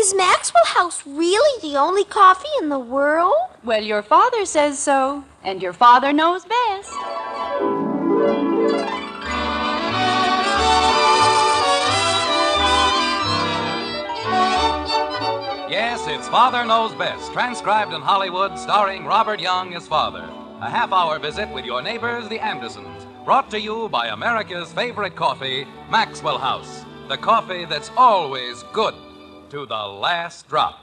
Is Maxwell House really the only coffee in the world? Well, your father says so, and your father knows best. Yes, it's Father Knows Best, transcribed in Hollywood, starring Robert Young as father. A half-hour visit with your neighbors, the Andersons, brought to you by America's favorite coffee, Maxwell House. The coffee that's always good to the last drop.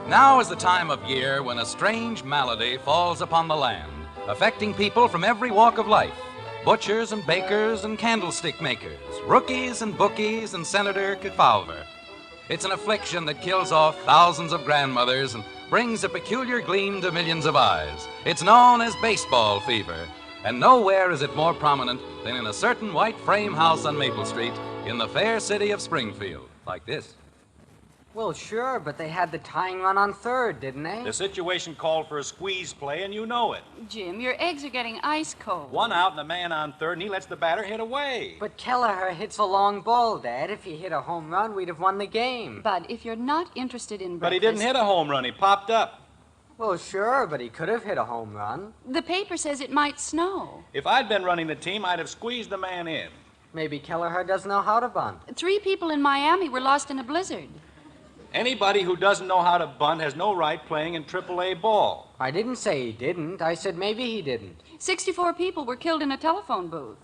Now is the time of year when a strange malady falls upon the land, affecting people from every walk of life. Butchers and bakers and candlestick makers, rookies and bookies and Senator Kefauver. It's an affliction that kills off thousands of grandmothers and brings a peculiar gleam to millions of eyes. It's known as baseball fever, and nowhere is it more prominent than in a certain white frame house on Maple Street in the fair city of Springfield, like this. Well, sure, but they had the tying run on third, didn't they? The situation called for a squeeze play, and you know it. Jim, your eggs are getting ice cold. One out and a man on third, and he lets the batter hit away. But Kelleher hits a long ball, Dad. If he hit a home run, we'd have won the game. But if you're not interested in breakfast... But he didn't hit a home run. He popped up. Well, sure, but he could have hit a home run. The paper says it might snow. If I'd been running the team, I'd have squeezed the man in. Maybe Kelleher doesn't know how to bunt. 3 people in Miami were lost in a blizzard. Anybody who doesn't know how to bunt has no right playing in AAA ball. I didn't say he didn't. I said maybe he didn't. 64 people were killed in a telephone booth.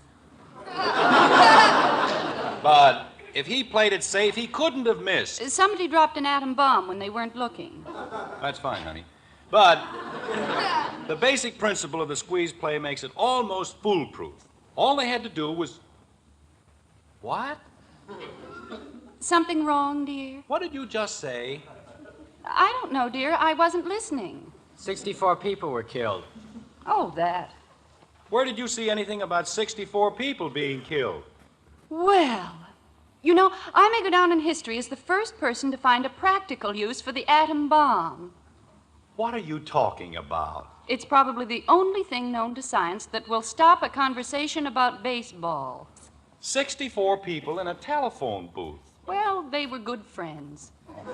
But if he played it safe, he couldn't have missed. Somebody dropped an atom bomb when they weren't looking. That's fine, honey. But the basic principle of the squeeze play makes it almost foolproof. All they had to do was... What? Something wrong, dear? What did you just say? I don't know, dear. I wasn't listening. 64 people were killed. Oh, that. Where did you see anything about 64 people being killed? Well, you know, I may go down in history as the first person to find a practical use for the atom bomb. What are you talking about? It's probably the only thing known to science that will stop a conversation about baseball. 64 people in a telephone booth. Well, they were good friends. Good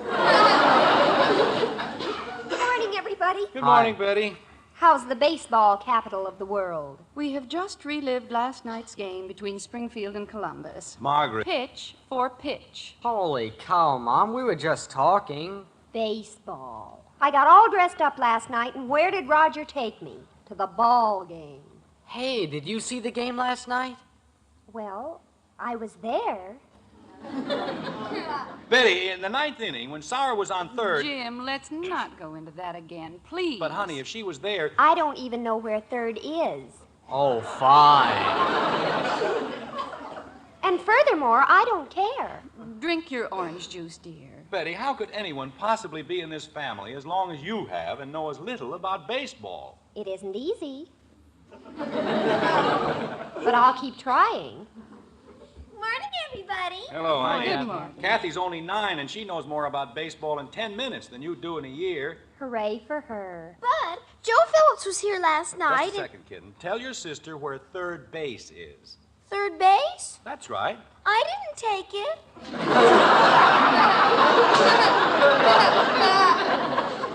morning, everybody. Good morning, Betty. How's the baseball capital of the world? We have just relived last night's game between Springfield and Columbus. Margaret. Pitch for pitch. Holy cow, Mom. We were just talking. Baseball. I got all dressed up last night, and where did Roger take me? To the ball game. Hey, did you see the game last night? Well, I was there. Betty, in the 9th inning, when Sauer was on third... Jim, let's not go into that again, please. But, honey, if she was there... I don't even know where third is. Oh, fine. And furthermore, I don't care. Drink your orange juice, dear. Betty, how could anyone possibly be in this family as long as you have and know as little about baseball? It isn't easy. But I'll keep trying. Morning, everybody. Hello, honey. Good morning. Kathy's only 9, and she knows more about baseball in 10 minutes than you do in a year. Hooray for her. But Joe Phillips was here last night. Just a second, kitten. Tell your sister where third base is. Third base? That's right. I didn't take it.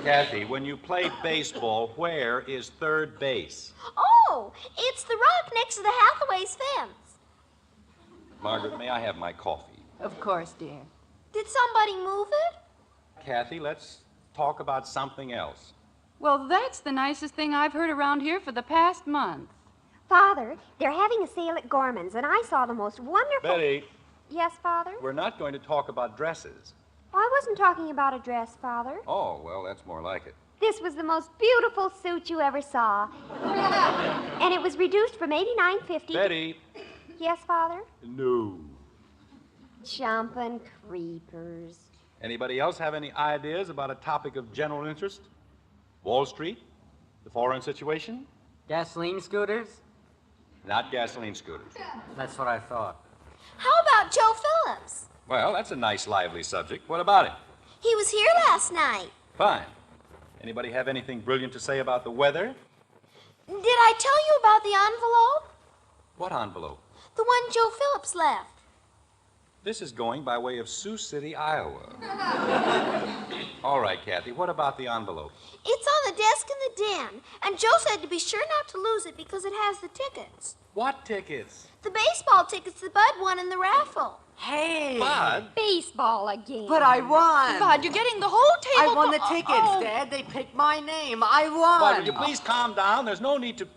Kathy, when you play baseball, where is third base? Oh, it's the rock next to the Hathaway's fence. Margaret, may I have my coffee? Of course, dear. Did somebody move it? Kathy, let's talk about something else. Well, that's the nicest thing I've heard around here for the past month. Father, they're having a sale at Gorman's, and I saw the most wonderful... Betty, Yes, Father? we're not going to talk about dresses. I wasn't talking about a dress, Father. Oh, well, that's more like it. This was the most beautiful suit you ever saw. And it was reduced from $89.50. Betty. Yes, Father? No. Jumping creepers. Anybody else have any ideas about a topic of general interest? Wall Street? The foreign situation? Gasoline scooters? Not gasoline scooters. That's what I thought. How about Joe Phillips? Well, that's a nice, lively subject. What about it? He was here last night. Fine. Anybody have anything brilliant to say about the weather? Did I tell you about the envelope? What envelope? The one Joe Phillips left. This is going by way of Sioux City, Iowa. All right, Kathy, what about the envelope? It's on the desk in the den, and Joe said to be sure not to lose it because it has the tickets. What tickets? The baseball tickets that Bud won in the raffle. Hey! Bud? Baseball again. But I won! Bud, you're getting the whole table. I won the for- tickets, oh. Dad. They picked my name. I won! Bud, will you please calm down? There's no need to...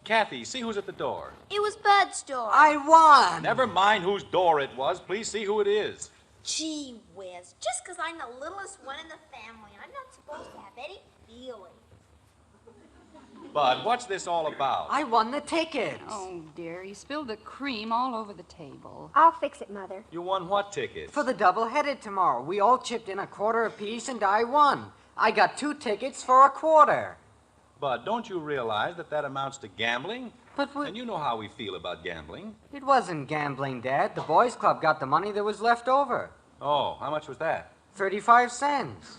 Kathy, see who's at the door. It was Bud's door. I won! Never mind whose door it was. Please see who it is. Gee whiz, just 'cause I'm the littlest one in the family, I'm not supposed to have any feeling. Bud, what's this all about? I won the tickets. Oh, dear, he spilled the cream all over the table. I'll fix it, Mother. You won what tickets? For the double-headed tomorrow. We all chipped in a quarter apiece, and I won. I got 2 tickets for a quarter. Bud, don't you realize that amounts to gambling? But And you know how we feel about gambling. it wasn't gambling, Dad. The boys' club got the money that was left over. Oh, how much was that? 35 cents.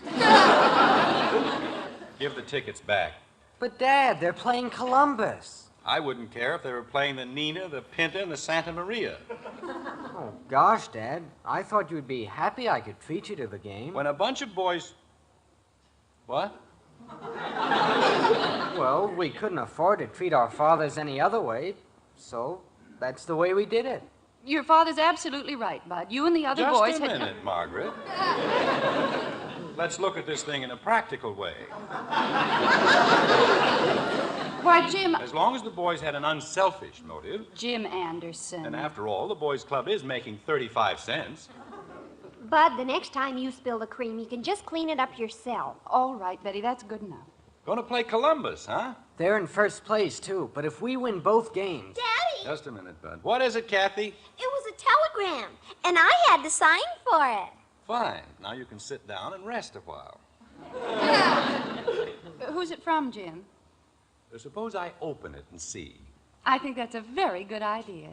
Give the tickets back. But, Dad, they're playing Columbus. I wouldn't care if they were playing the Nina, the Pinta, and the Santa Maria. Oh, gosh, Dad. I thought you'd be happy I could treat you to the game. When a bunch of boys... What? Well, we couldn't afford to treat our fathers any other way, so that's the way we did it. Your father's absolutely right, Bud. You and the other Just boys a had... minute, Margaret. Let's look at this thing in a practical way. Why, Jim... As long as the boys had an unselfish motive, Jim Anderson. and after all, the boys' club is making 35 cents. Bud, the next time you spill the cream, you can just clean it up yourself. All right, Betty, that's good enough. Gonna play Columbus, huh? They're in first place, too, but if we win both games... Daddy, Just a minute, Bud. What is it, Kathy? it was a telegram, and I had to sign for it. Fine. Now you can sit down and rest a while. Who's it from, Jim? Suppose I open it and see. I think that's a very good idea.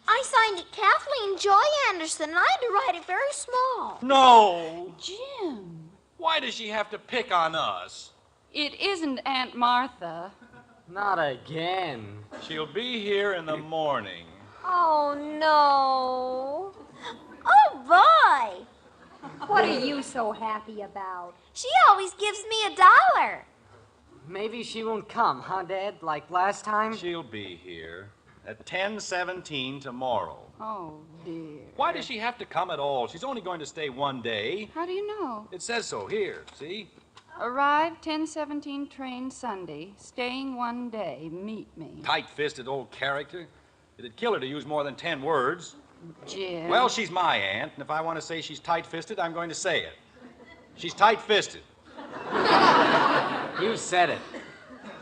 I signed it Kathleen Joy Anderson, and I had to write it very small. No! Jim, Why does she have to pick on us? it isn't Aunt Martha. Not again. She'll be here in the morning. Oh, no. Oh, boy. What are you so happy about? She always gives me $1. Maybe she won't come, huh, Dad? Like last time? She'll be here at 10:17 tomorrow. Oh, dear. Why does she have to come at all? She's only going to stay one day. How do you know? It says so here, see? Arrive 10:17 train Sunday, staying one day, meet me. Tight-fisted old character. It'd kill her to use more than 10 words. Jim. Well, she's my aunt, and if I want to say she's tight-fisted, I'm going to say it. She's tight-fisted. You said it.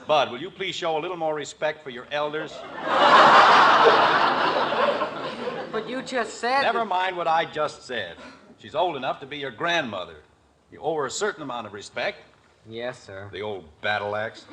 Bud, will you please show a little more respect for your elders? But you just said... Never mind what I just said. She's old enough to be your grandmother. You owe her a certain amount of respect. Yes, sir. The old battle axe.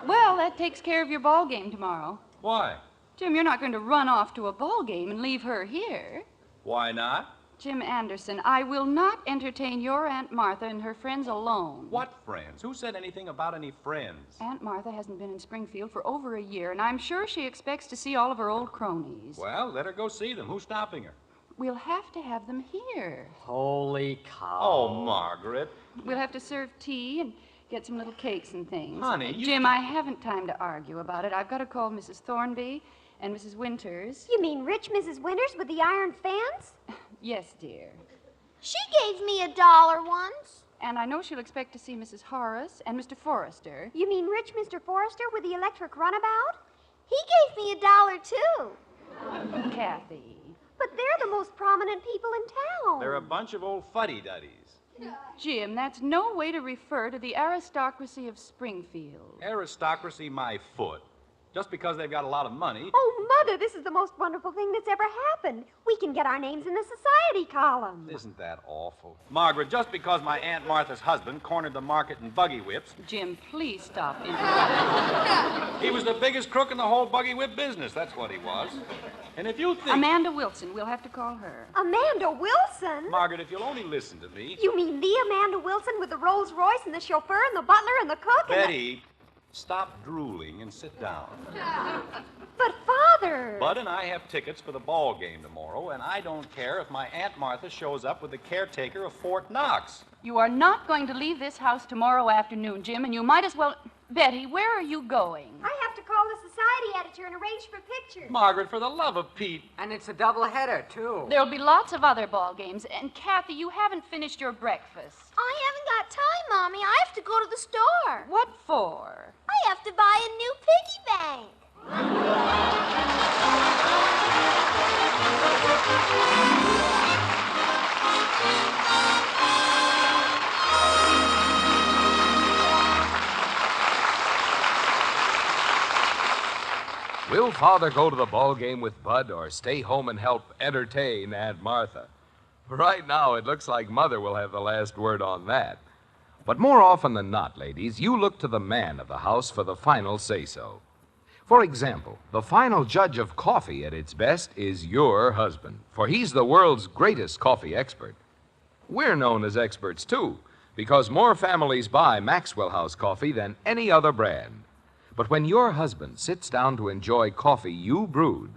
Well, that takes care of your ball game tomorrow. Why? Jim, you're not going to run off to a ball game and leave her here. Why not? Jim Anderson, I will not entertain your Aunt Martha and her friends alone. What friends? Who said anything about any friends? Aunt Martha hasn't been in Springfield for over a year, and I'm sure she expects to see all of her old cronies. Well, let her go see them. Who's stopping her? We'll have to have them here. Holy cow. Oh, Margaret. We'll have to serve tea and get some little cakes and things. Honey, you- Jim, I haven't time to argue about it. I've got to call Mrs. Thornby and Mrs. Winters. You mean rich Mrs. Winters with the iron fence? Yes, dear. She gave me $1 once. And I know she'll expect to see Mrs. Horace and Mr. Forrester. You mean rich Mr. Forrester with the electric runabout? He gave me $1 too. Kathy. But they're the most prominent people in town. They're a bunch of old fuddy-duddies. Jim, that's no way to refer to the aristocracy of Springfield. Aristocracy, my foot. Just because they've got a lot of money. Oh, Mother, this is the most wonderful thing that's ever happened. We can get our names in the society column. Isn't that awful? Margaret, just because my Aunt Martha's husband cornered the market in buggy whips, Jim, please stop interrupting. he was the biggest crook in the whole buggy whip business. That's what he was. And if you think... Amanda Wilson. We'll have to call her. Amanda Wilson? Margaret, if you'll only listen to me... You mean the Amanda Wilson with the Rolls Royce and the chauffeur and the butler and the cook and Betty, stop drooling and sit down. But, Father... Bud and I have tickets for the ball game tomorrow, and I don't care if my Aunt Martha shows up with the caretaker of Fort Knox. You are not going to leave this house tomorrow afternoon, Jim, and you might as well... Betty, where are you going? I have to call the society editor and arrange for pictures. Margaret, for the love of Pete. And it's a double-header, too. There'll be lots of other ball games. And, Kathy, you haven't finished your breakfast. I haven't got time, Mommy. I have to go to the store. What for? I have to buy a new piggy bank. Will Father go to the ball game with Bud or stay home and help entertain Aunt Martha? Right now, it looks like Mother will have the last word on that. But more often than not, ladies, you look to the man of the house for the final say-so. For example, the final judge of coffee at its best is your husband, for he's the world's greatest coffee expert. We're known as experts, too, because more families buy Maxwell House coffee than any other brand. But when your husband sits down to enjoy coffee you brewed,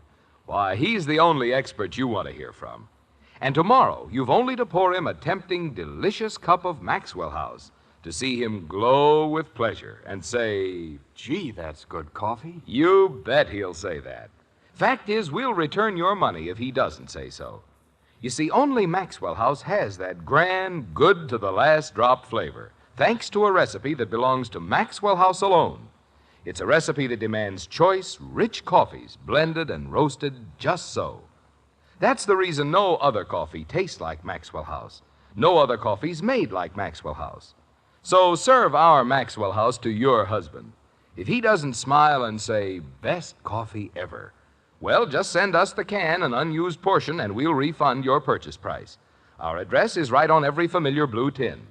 why, he's the only expert you want to hear from. And tomorrow, you've only to pour him a tempting, delicious cup of Maxwell House to see him glow with pleasure and say, Gee, that's good coffee. You bet he'll say that. Fact is, we'll return your money if he doesn't say so. You see, only Maxwell House has that grand, good to the last drop flavor, thanks to a recipe that belongs to Maxwell House alone. It's a recipe that demands choice, rich coffees, blended and roasted just so. That's the reason no other coffee tastes like Maxwell House. No other coffee's made like Maxwell House. So serve our Maxwell House to your husband. If he doesn't smile and say, best coffee ever, well, just send us the can, an unused portion, and we'll refund your purchase price. Our address is right on every familiar blue tin.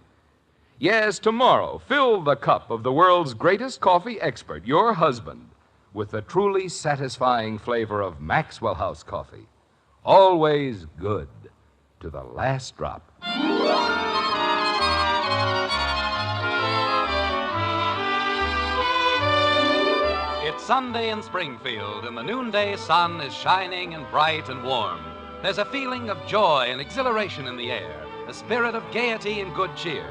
Yes, tomorrow, fill the cup of the world's greatest coffee expert, your husband, with the truly satisfying flavor of Maxwell House coffee. Always good to the last drop. It's Sunday in Springfield, and the noonday sun is shining and bright and warm. There's a feeling of joy and exhilaration in the air, a spirit of gaiety and good cheer.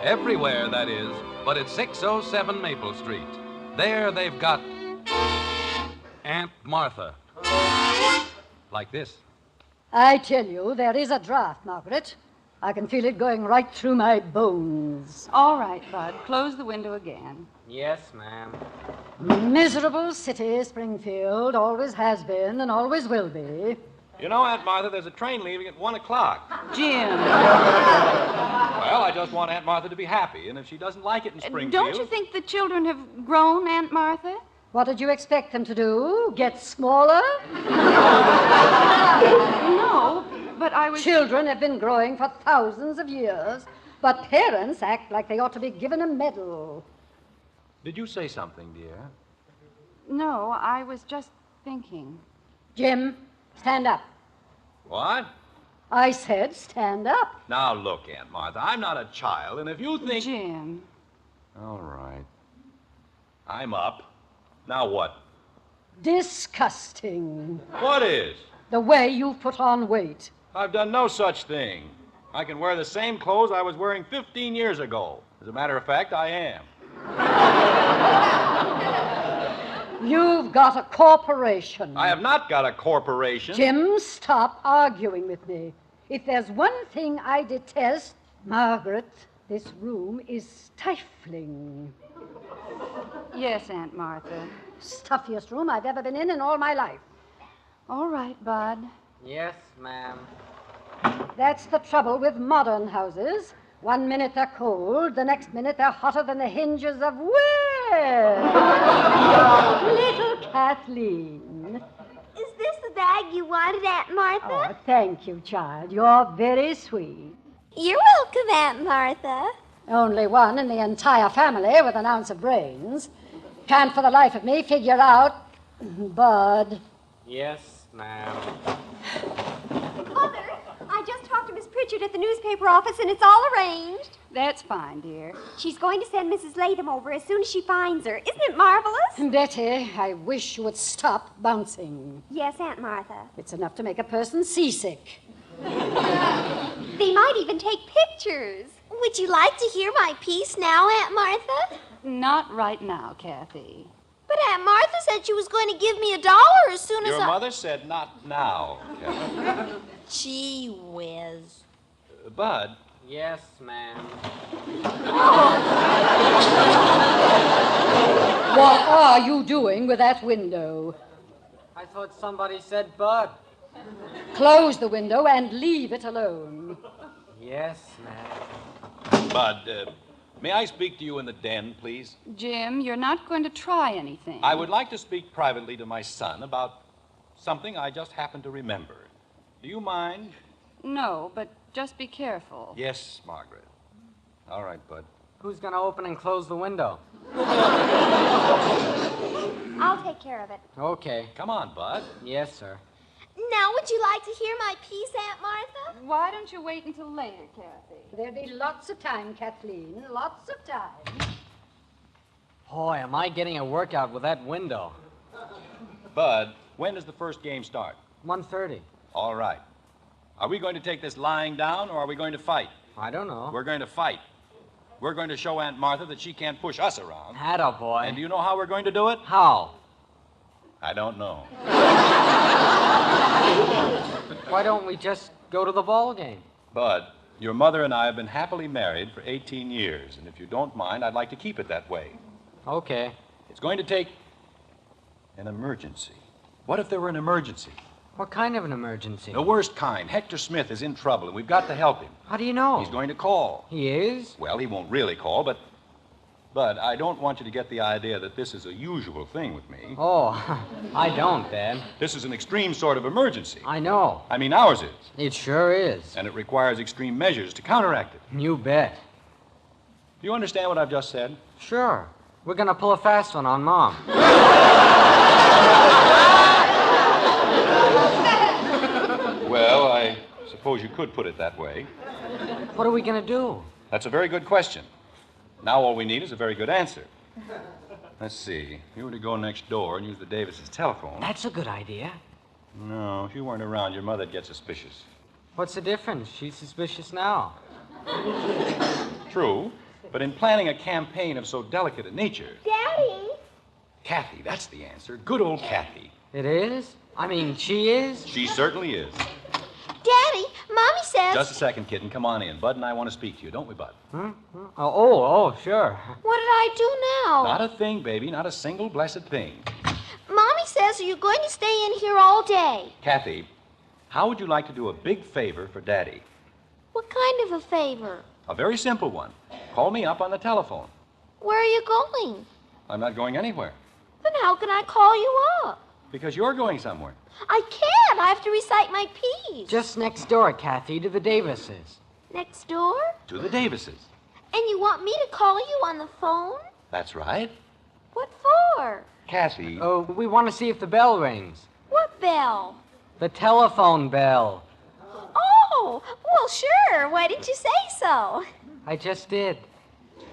Everywhere, that is, but at 607 Maple Street. There they've got Aunt Martha. Like this. I tell you, there is a draft, Margaret. I can feel it going right through my bones. All right, Bud. Close the window again. Yes, ma'am. Miserable city, Springfield. Always has been and always will be. You know, Aunt Martha, there's a train leaving at 1 o'clock. Jim. Well, I just want Aunt Martha to be happy, and if she doesn't like it in Springfield... Don't you think the children have grown, Aunt Martha? What did you expect them to do? Get smaller? No, but I was... Children have been growing for thousands of years, but parents act like they ought to be given a medal. Did you say something, dear? No, I was just thinking. Jim, stand up. What? I said stand up. Now, look, Aunt Martha, I'm not a child, and if you think... Jim. All right. I'm up. Now what? Disgusting. What is? The way you put on weight. I've done no such thing. I can wear the same clothes I was wearing 15 years ago. As a matter of fact, I am. You've got a corporation. I have not got a corporation. Jim, stop arguing with me. If there's one thing I detest, Margaret, this room is stifling. Yes, Aunt Martha. Stuffiest room I've ever been in all my life. All right, Bud. Yes, ma'am. That's the trouble with modern houses. 1 minute they're cold, the next minute they're hotter than the hinges of little Kathleen. Is this the bag you wanted, Aunt Martha? Oh, thank you, child. You're very sweet. You're welcome, Aunt Martha. Only one in the entire family with an ounce of brains. Can't for the life of me figure out... Bud. Yes, ma'am. Mother, I just talked to Miss Pritchard at the newspaper office, and it's all arranged. That's fine, dear. She's going to send Mrs. Latham over as soon as she finds her. Isn't it marvelous? Betty, I wish you would stop bouncing. Yes, Aunt Martha. It's enough to make a person seasick. They might even take pictures. Would you like to hear my piece now, Aunt Martha? Not right now, Kathy. But Aunt Martha said she was going to give me $1 as soon as Your mother said not now, Kathy. Gee whiz. Bud, Yes, ma'am. What are you doing with that window? I thought somebody said Bud. Close the window and leave it alone. Yes, ma'am. Bud, may I speak to you in the den, please? Jim, you're not going to try anything. I would like to speak privately to my son about something I just happened to remember. Do you mind? No, but just be careful. Yes, Margaret. All right, Bud. Who's going to open and close the window? I'll take care of it. Okay. Come on, Bud. Yes, sir. Now, would you like to hear my piece, Aunt Martha? Why don't you wait until later, Kathy? There'll be lots of time, Kathleen. Lots of time. Boy, am I getting a workout with that window. Bud, when does the first game start? 1:30. All right. Are we going to take this lying down, or are we going to fight? I don't know. We're going to fight. We're going to show Aunt Martha that she can't push us around. Atta boy. And do you know how we're going to do it? How? I don't know. Why don't we just go to the ball game? Bud, your mother and I have been happily married for 18 years, and if you don't mind, I'd like to keep it that way. Okay. It's going to take an emergency. What if there were an emergency? What kind of an emergency? The worst kind. Hector Smith is in trouble, and we've got to help him. How do you know? He's going to call. He is? Well, he won't really call, but I don't want you to get the idea that this is a usual thing with me. Oh, I don't, Dad. This is an extreme sort of emergency. I know. I mean, ours is. It sure is. And it requires extreme measures to counteract it. You bet. Do you understand what I've just said? Sure. We're going to pull a fast one on Mom. Well, I suppose you could put it that way. What are we going to do? That's a very good question. Now all we need is a very good answer. Let's see. If you were to go next door and use the Davises' telephone. That's a good idea. No, if you weren't around, your mother'd get suspicious. What's the difference? She's suspicious now. True, but in planning a campaign of so delicate a nature. Daddy? Kathy, that's the answer. Good old Kathy. It is? I mean, she is? She certainly is. Daddy, Mommy says... Just a second, kitten. Come on in. Bud and I want to speak to you, don't we, Bud? Oh, sure. What did I do now? Not a thing, baby. Not a single blessed thing. Mommy says, are you going to stay in here all day? Kathy, how would you like to do a big favor for Daddy? What kind of a favor? A very simple one. Call me up on the telephone. Where are you going? I'm not going anywhere. Then how can I call you up? Because you're going somewhere. I can't. I have to recite my piece. Just next door, Kathy, to the Davises. Next door? To the Davises. And you want me to call you on the phone? That's right. What for? Kathy. Oh, we want to see if the bell rings. What bell? The telephone bell. Oh, well, sure. Why didn't you say so? I just did.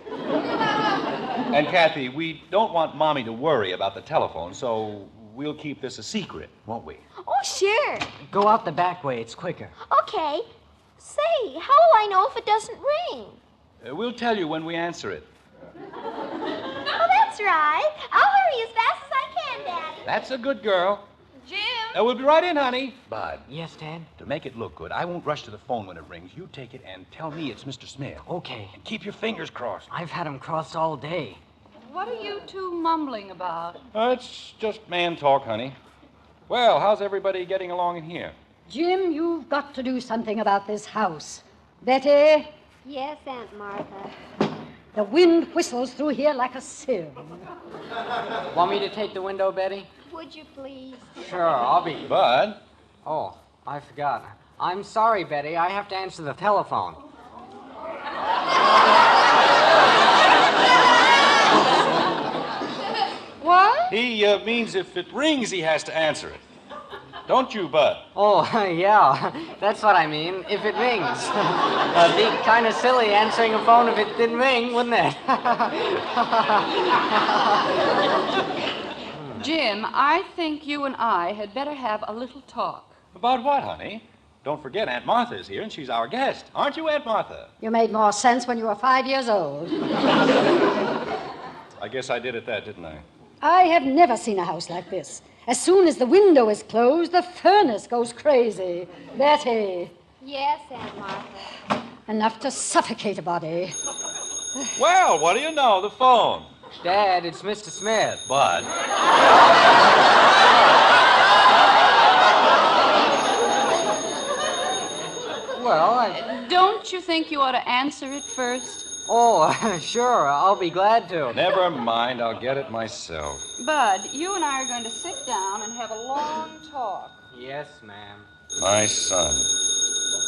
And Kathy, we don't want Mommy to worry about the telephone, so we'll keep this a secret, won't we? Oh, sure. Go out the back way. It's quicker. Okay. Say, how will I know if it doesn't ring? We'll tell you when we answer it. Oh, that's right. I'll hurry as fast as I can, Daddy. That's a good girl. Jim! We'll be right in, honey. Bud, Yes, Dad? to make it look good, I won't rush to the phone when it rings. You take it and tell me it's Mr. Smith. Okay. And keep your fingers crossed. I've had him crossed all day. What are you two mumbling about? It's just man talk, honey. Well, how's everybody getting along in here? Jim, you've got to do something about this house. Betty, Yes, Aunt Martha. the wind whistles through here like a sieve. Want me to take the window, Betty? Would you please? Sure, I'll be. Bud, Oh, I forgot. I'm sorry, Betty. I have to answer the telephone. What? he means if it rings, he has to answer it. Don't you, Bud? Oh, yeah, that's what I mean, if it rings. It'd be kind of silly answering a phone if it didn't ring, wouldn't it? Jim, I think you and I had better have a little talk. About what, honey? Don't forget Aunt Martha's here, and she's our guest. Aren't you, Aunt Martha? You made more sense when you were 5 years old. I guess I did at that, didn't I? I have never seen a house like this. As soon as the window is closed, the furnace goes crazy. Betty, Yes, Aunt Martha. enough to suffocate a body. Well, what do you know? The phone. Dad, it's Mr. Smith. Bud. Well, Don't you think you ought to answer it first? Sure, I'll be glad to. Never mind, I'll get it myself. Bud, you and I are going to sit down and have a long talk. Yes, ma'am. My son.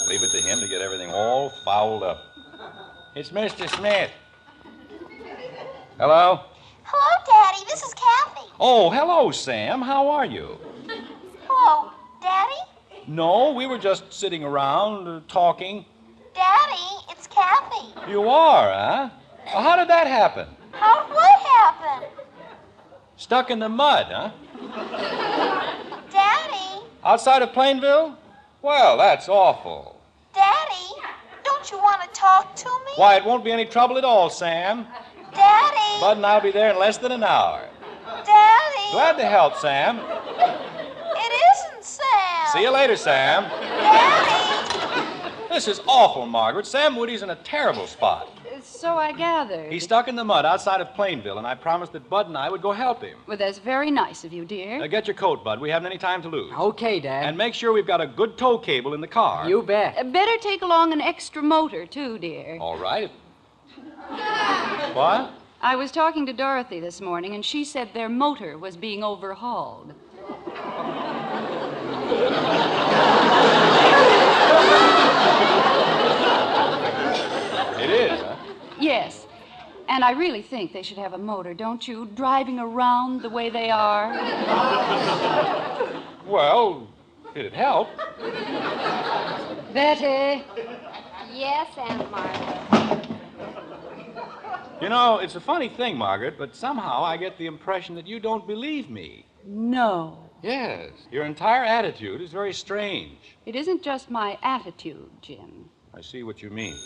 Leave it to him to get everything all fouled up. It's Mr. Smith. Hello? Hello, Daddy. This is Kathy. Oh, hello, Sam. How are you? Hello, Daddy? No, we were just sitting around talking. Daddy, it's Kathy. You are, huh? Well, how did that happen? How'd what happen? Stuck in the mud, huh? Daddy? Outside of Plainville? Well, that's awful. Daddy? Don't you want to talk to me? Why, it won't be any trouble at all, Sam. Daddy? Bud and I'll be there in less than an hour. Daddy? Glad to help, Sam. It isn't Sam. See you later, Sam. Daddy? This is awful, Margaret. Sam Woody's in a terrible spot. So I gathered. He's stuck in the mud outside of Plainville, and I promised that Bud and I would go help him. Well, that's very nice of you, dear. Now, get your coat, Bud. We haven't any time to lose. Okay, Dad. And make sure we've got a good tow cable in the car. You bet. Better take along an extra motor, too, dear. All right. What? I was talking to Dorothy this morning, and she said their motor was being overhauled. It is, huh? Yes. And I really think they should have a motor, don't you? Driving around the way they are. Well, it'd help. Betty, Yes, Aunt Martha. You know, it's a funny thing, Margaret, but somehow I get the impression that you don't believe me. No. Yes. Your entire attitude is very strange. It isn't just my attitude, Jim. I see what you mean.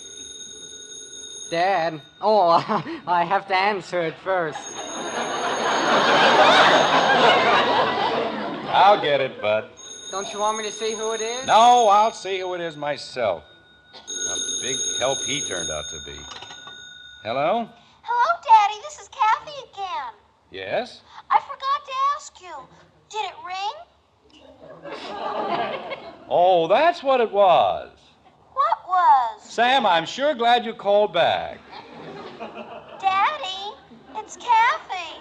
Dad. I have to answer it first. I'll get it, Bud. Don't you want me to see who it is? No, I'll see who it is myself. A big help he turned out to be. Hello? Hello, Daddy. This is Kathy again. Yes? I forgot to ask you. Did it ring? Oh, that's what it was. What was? Sam, I'm sure glad you called back. Daddy, it's Kathy.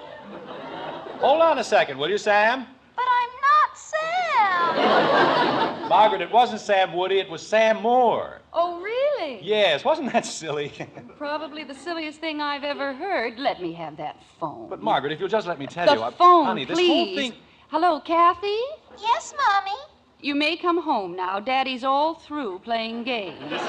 Hold on a second, will you, Sam? But I'm not Sam. Margaret, it wasn't Sam Woody, it was Sam Moore. Oh, really? Yes, wasn't that silly? Probably the silliest thing I've ever heard. Let me have that phone. But, Margaret, if you'll just let me tell the you... phone, honey, this please. whole thing... Hello, Kathy? Yes, Mommy. You may come home now. Daddy's all through playing games.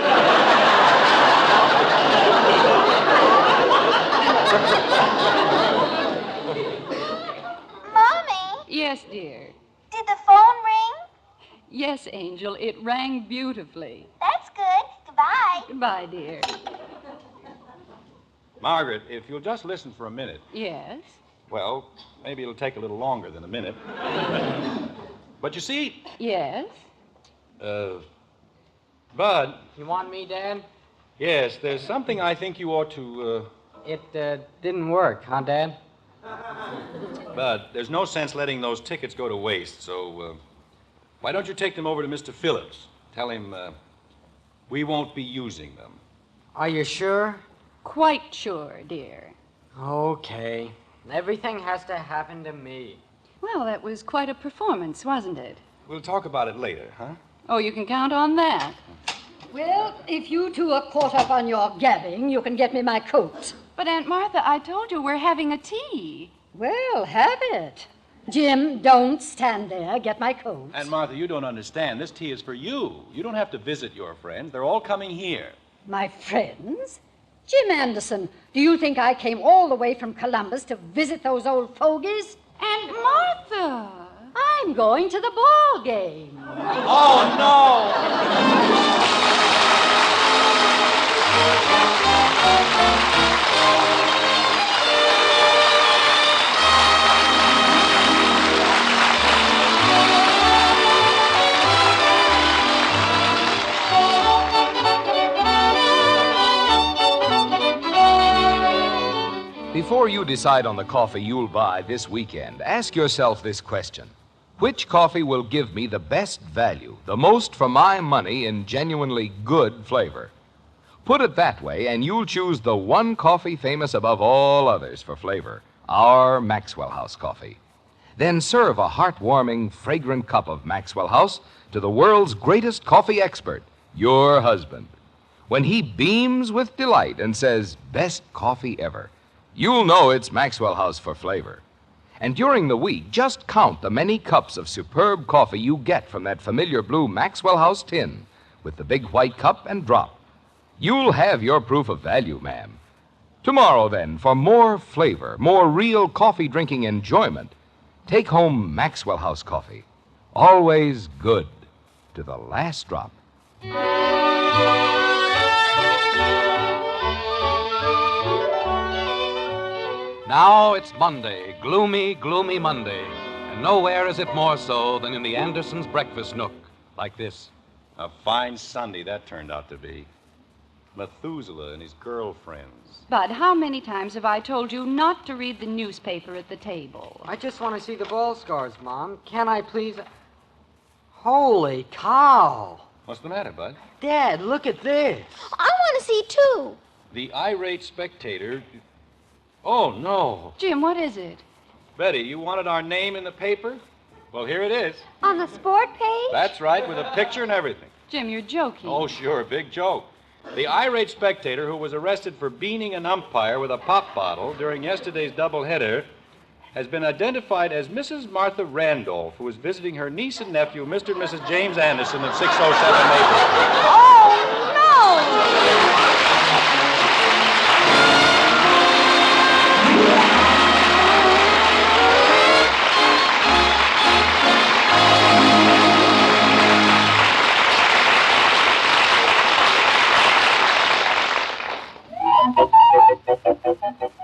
Mommy, Yes, dear. did the phone ring? Yes, Angel, it rang beautifully. That's good. Goodbye. Goodbye, dear. Margaret, if you'll just listen for a minute. Yes? Well, maybe it'll take a little longer than a minute. But you see, Yes? Bud, You want me, Dad? yes, there's something I think you ought to, It didn't work, huh, Dad? Bud, there's no sense letting those tickets go to waste, so, why don't you take them over to Mr. Phillips? Tell him, we won't be using them. Are you sure? Quite sure, dear. Okay. Everything has to happen to me. Well, that was quite a performance, wasn't it? We'll talk about it later, huh? Oh, you can count on that. well, if you two are caught up on your gabbing, you can get me my coat. But, Aunt Martha, I told you we're having a tea. Well, have it. Jim, don't stand there. Get my coat. And Martha, you don't understand. This tea is for you. You don't have to visit your friends. They're all coming here. My friends? Jim Anderson, do you think I came all the way from Columbus to visit those old fogies? And Martha! I'm going to the ball game. Oh, no! Before you decide on the coffee you'll buy this weekend, ask yourself this question. Which coffee will give me the best value, the most for my money in genuinely good flavor? Put it that way, and you'll choose the one coffee famous above all others for flavor, our Maxwell House coffee. Then serve a heartwarming, fragrant cup of Maxwell House to the world's greatest coffee expert, your husband. When he beams with delight and says, "Best coffee ever," you'll know it's Maxwell House for flavor. And during the week, just count the many cups of superb coffee you get from that familiar blue Maxwell House tin with the big white cup and drop. You'll have your proof of value, ma'am. Tomorrow, then, for more flavor, more real coffee-drinking enjoyment, take home Maxwell House coffee. Always good to the last drop. Now it's Monday, gloomy, gloomy Monday. And nowhere is it more so than in the Andersons' breakfast nook, like this. A fine Sunday that turned out to be. Methuselah and his girlfriends. Bud, how many times have I told you not to read the newspaper at the table? I just want to see the ball scores, Mom. Can I please? Holy cow! What's the matter, Bud? Dad, look at this. I want to see too. The irate spectator. Oh, no. Jim, what is it? Betty, you wanted our name in the paper? Well, here it is. On the sport page? That's right, with a picture and everything. Jim, you're joking. Oh, sure, big joke. The irate spectator who was arrested for beaning an umpire with a pop bottle during yesterday's doubleheader has been identified as Mrs. Martha Randolph, who was visiting her niece and nephew, Mr. and Mrs. James Anderson of 607 Maple Street. Oh, no!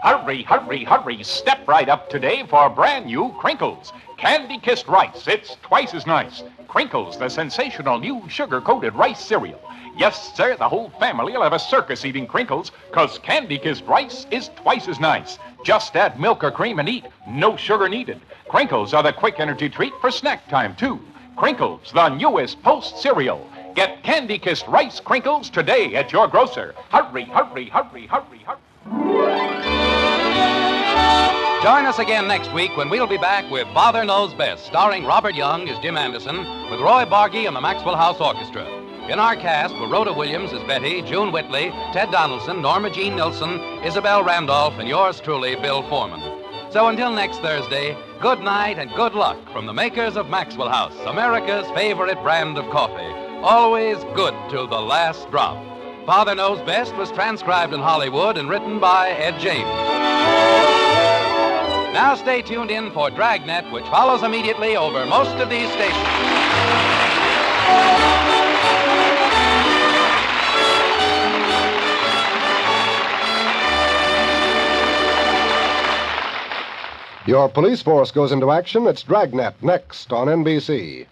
Hurry, hurry, hurry. Step right up today for brand new Crinkles. Candy-kissed rice. It's twice as nice. Crinkles, the sensational new sugar-coated rice cereal. Yes, sir, the whole family will have a circus eating Crinkles, 'cause candy-kissed rice is twice as nice. Just add milk or cream and eat. No sugar needed. Crinkles are the quick energy treat for snack time, too. Crinkles, the newest Post cereal. Get candy-kissed rice Crinkles today at your grocer. Hurry, hurry, hurry, hurry, hurry. Join us again next week when we'll be back with Father Knows Best, starring Robert Young as Jim Anderson, with Roy Bargy and the Maxwell House Orchestra. In our cast were Rhoda Williams as Betty, June Whitley, Ted Donaldson, Norma Jean Nilsson, Isabel Randolph, and yours truly, Bill Foreman. So until next Thursday, good night and good luck from the makers of Maxwell House, America's favorite brand of coffee. Always good till the last drop. Father Knows Best was transcribed in Hollywood and written by Ed James. Now stay tuned in for Dragnet, which follows immediately over most of these stations. Your police force goes into action. It's Dragnet next on NBC.